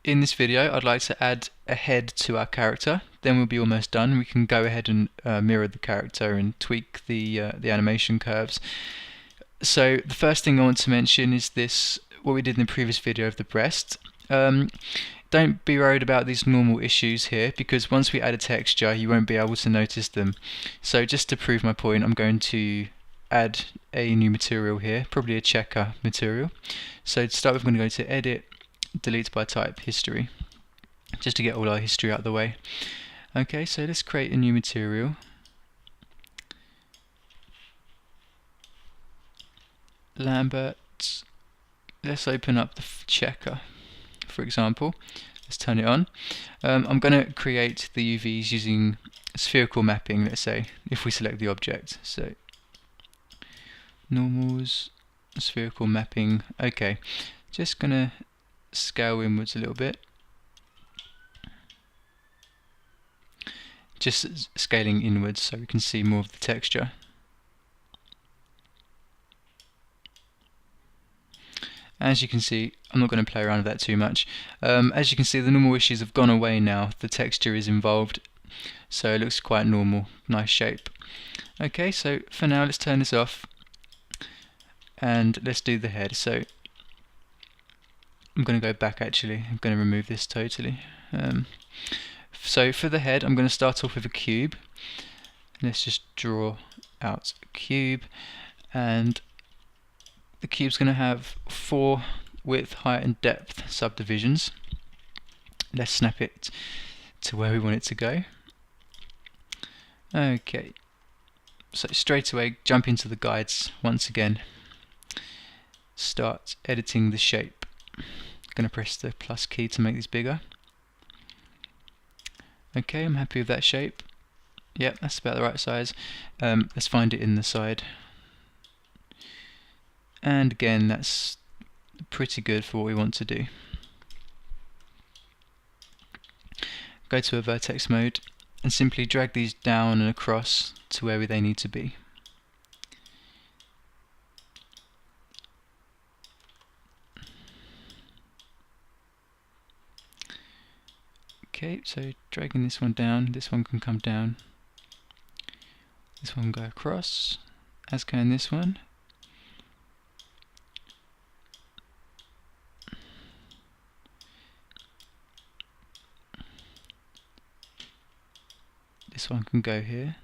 in this video I'd like to add a head to our character. Then we'll be almost done. We can go ahead and mirror the character and tweak the animation curves. So the first thing I want to mention is this, what we did in the previous video of the breast. Don't be worried about these normal issues here, because once we add a texture you won't be able to notice them. So just to prove my point, I'm going to add a new material here, probably a checker material. So to start with, I'm going to go to Edit, Delete by Type, History, just to get all our history out of the way. Okay, so let's create a new material. Lambert. Let's open up the checker, for example. Let's turn it on. I'm going to create the UVs using spherical mapping, let's say, if we select the object. So normals, spherical mapping. Okay, just going to scale inwards a little bit. Just scaling inwards so we can see more of the texture. As you can see, I'm not going to play around with that too much. As you can see, the normal issues have gone away now. The texture is involved, so it looks quite normal. Nice shape. Okay, so for now let's turn this off and let's do the head. So I'm going to go back actually. I'm going to remove this totally. So for the head, I'm going to start off with a cube. Let's just draw out a cube, and the cube's going to have 4 width, height and depth subdivisions. Let's snap it to where we want it to go. Okay, so straight away jump into the guides once again. Start editing the shape. Going to press the plus key to make this bigger. Okay, I'm happy with that shape. Yep, that's about the right size. Let's find it in the side. And again, that's pretty good for what we want to do. Go to a vertex mode and simply drag these down and across to where they need to be. Okay, so dragging this one down, this one can come down, this one can go across, as can this one. This one can go here.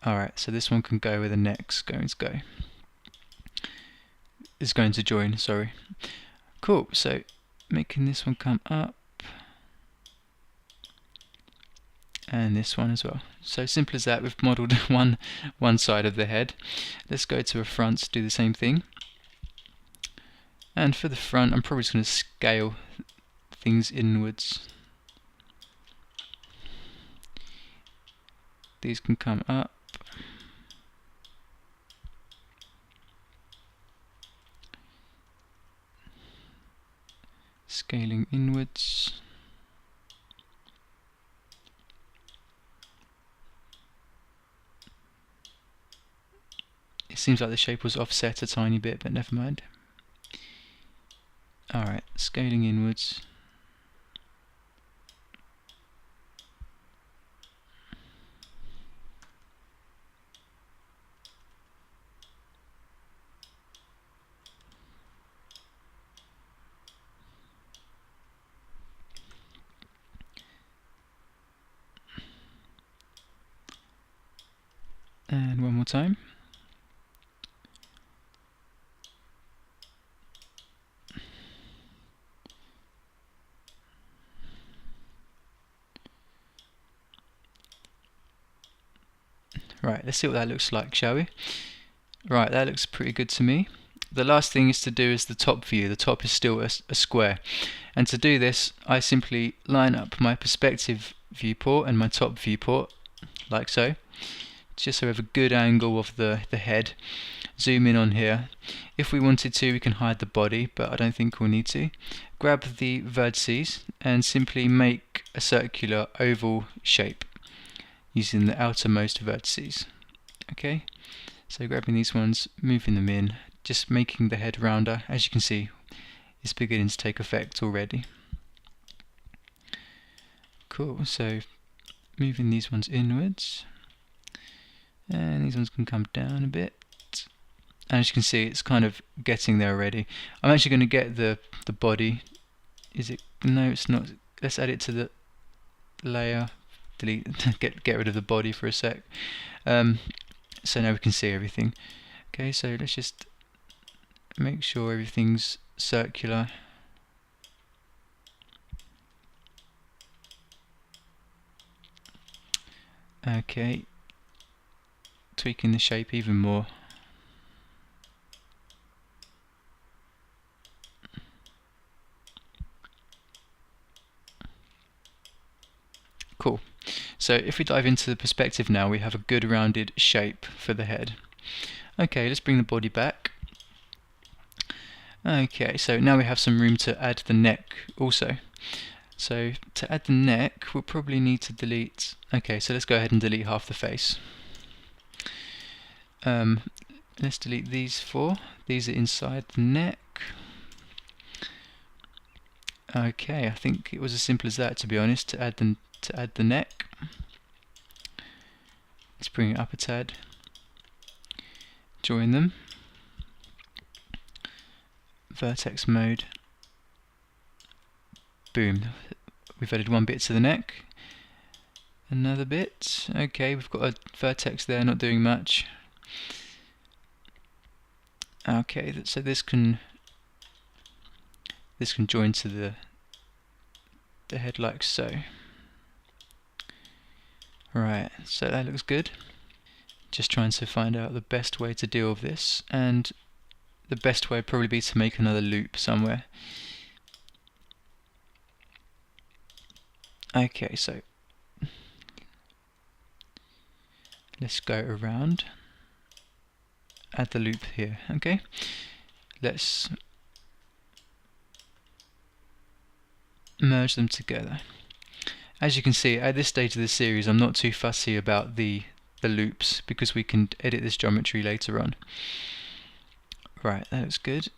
Alright, so this one can go where the neck's going to go. It's going to join, sorry. Cool, so making this one come up. And this one as well. So simple as that, we've modelled one side of the head. Let's go to a front, do the same thing. And for the front, I'm probably just going to scale things inwards. These can come up. Scaling inwards. It seems like the shape was offset a tiny bit, but never mind. Alright, scaling inwards. And one more time. Right, let's see what that looks like, shall we? Right, that looks pretty good to me. The last thing is to do is the top view. The top is still a square. And to do this, I simply line up my perspective viewport and my top viewport, like so. Just so we have a good angle of the head. Zoom in on here. If we wanted to, we can hide the body, but I don't think we'll need to. Grab the vertices and simply make a circular oval shape using the outermost vertices. Okay, so grabbing these ones, moving them in, just making the head rounder. As you can see, it's beginning to take effect already. Cool, so moving these ones inwards, and these ones can come down a bit. And as you can see, it's kind of getting there already. I'm actually going to get the body. Is it? No, it's not. Let's add it to the layer. Delete. get rid of the body for a sec. So now we can see everything. Okay, so let's just make sure everything's circular. Okay, tweaking the shape even more. Cool. So if we dive into the perspective now, we have a good rounded shape for the head. Okay, let's bring the body back. Okay, so now we have some room to add the neck also. So to add the neck, we'll probably need to delete. Okay, so let's go ahead and delete half the face. Let's delete these four. These are inside the neck. Okay, I think it was as simple as that, to be honest, to add the neck. Let's bring it up a tad. Join them. Vertex mode. Boom. We've added one bit to the neck. Another bit. Okay, we've got a vertex there, not doing much. Okay, so this can join to the head like so. Right, so that looks good. Just trying to find out the best way to deal with this, and the best way would probably be to make another loop somewhere. Okay, so let's go around, add the loop here. Okay, let's merge them together. As you can see, at this stage of the series, I'm not too fussy about the loops because we can edit this geometry later on. Right, that looks good.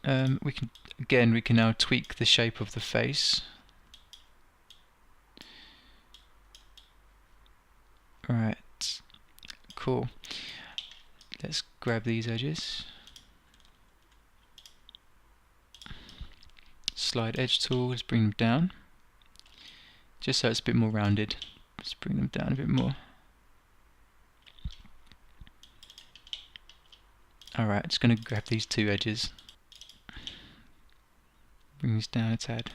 We can now tweak the shape of the face. Right, cool. Let's grab these edges. Slide edge tool, let's bring them down. Just so it's a bit more rounded. Let's bring them down a bit more. Alright, just going to grab these two edges. Bring these down a tad.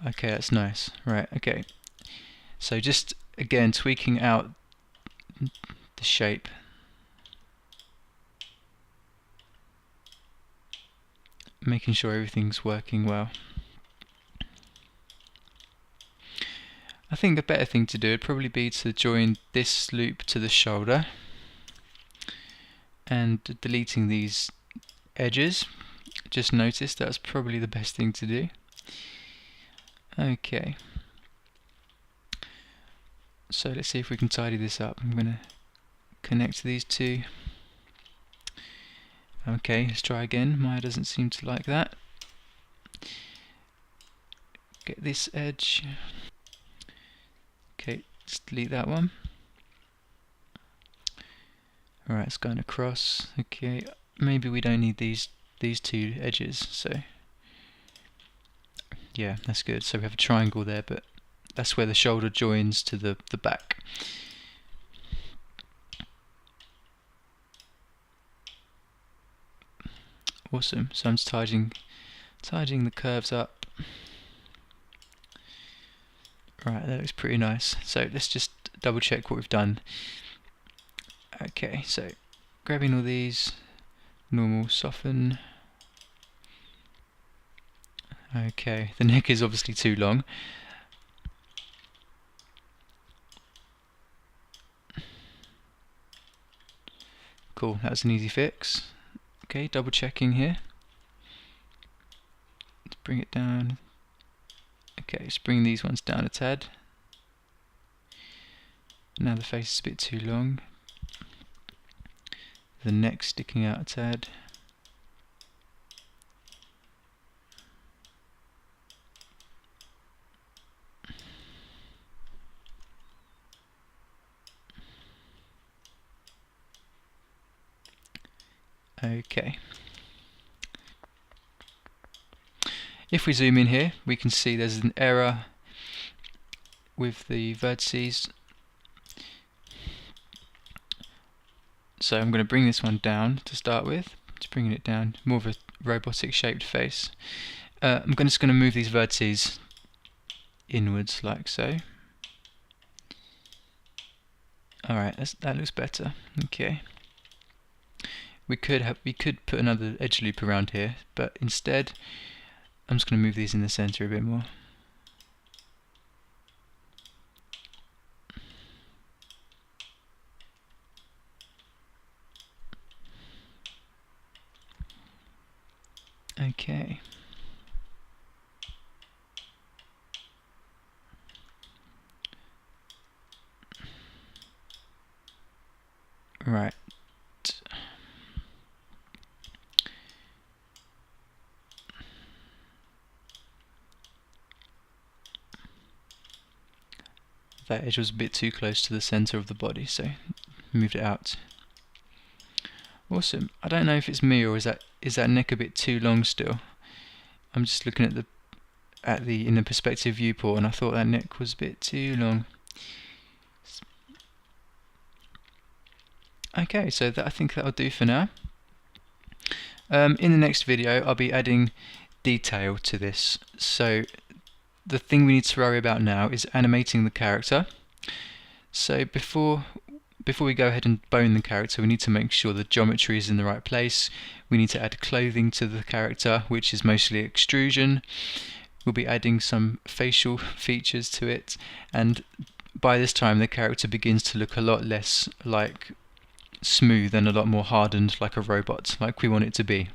Okay, that's nice. Right, okay. So just, again, tweaking out the shape. Making sure everything's working well. I think the better thing to do would probably be to join this loop to the shoulder and deleting these edges. Just noticed that's probably the best thing to do. Okay, so let's see if we can tidy this up. I'm going to connect these two. Okay, let's try again. Maya doesn't seem to like that. Get this edge. Okay, let's delete that one. Alright, it's going across. Okay, maybe we don't need these two edges, so yeah, that's good. So we have a triangle there, but that's where the shoulder joins to the back. Awesome. So I'm just tidying the curves up. Right, that looks pretty nice. So let's just double check what we've done. Okay, so grabbing all these, normal, soften. Okay, the neck is obviously too long. Cool, that was an easy fix. Okay, double checking here. Let's bring it down. Okay, let's bring these ones down a tad. Now the face is a bit too long. the neck sticking out a tad. Okay. If we zoom in here, we can see there's an error with the vertices. So I'm going to bring this one down to start with. Just bringing it down, more of a robotic shaped face. I'm just going to move these vertices inwards like so. Alright, that looks better. Okay. We could put another edge loop around here, but instead I'm just going to move these in the center a bit more. Okay. Right. That edge was a bit too close to the center of the body, so moved it out. Awesome. I don't know if it's me or is that neck a bit too long still. I'm just looking at the in the perspective viewport, and I thought that neck was a bit too long. Okay, so I think that'll do for now. In the next video I'll be adding detail to this. So the thing we need to worry about now is animating the character. So before we go ahead and bone the character, we need to make sure the geometry is in the right place. We need to add clothing to the character, which is mostly extrusion. We'll be adding some facial features to it, and by this time the character begins to look a lot less like smooth and a lot more hardened, like a robot, like we want it to be.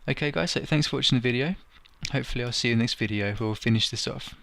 Okay guys, so thanks for watching the video. Hopefully I'll see you in the next video where we'll finish this off.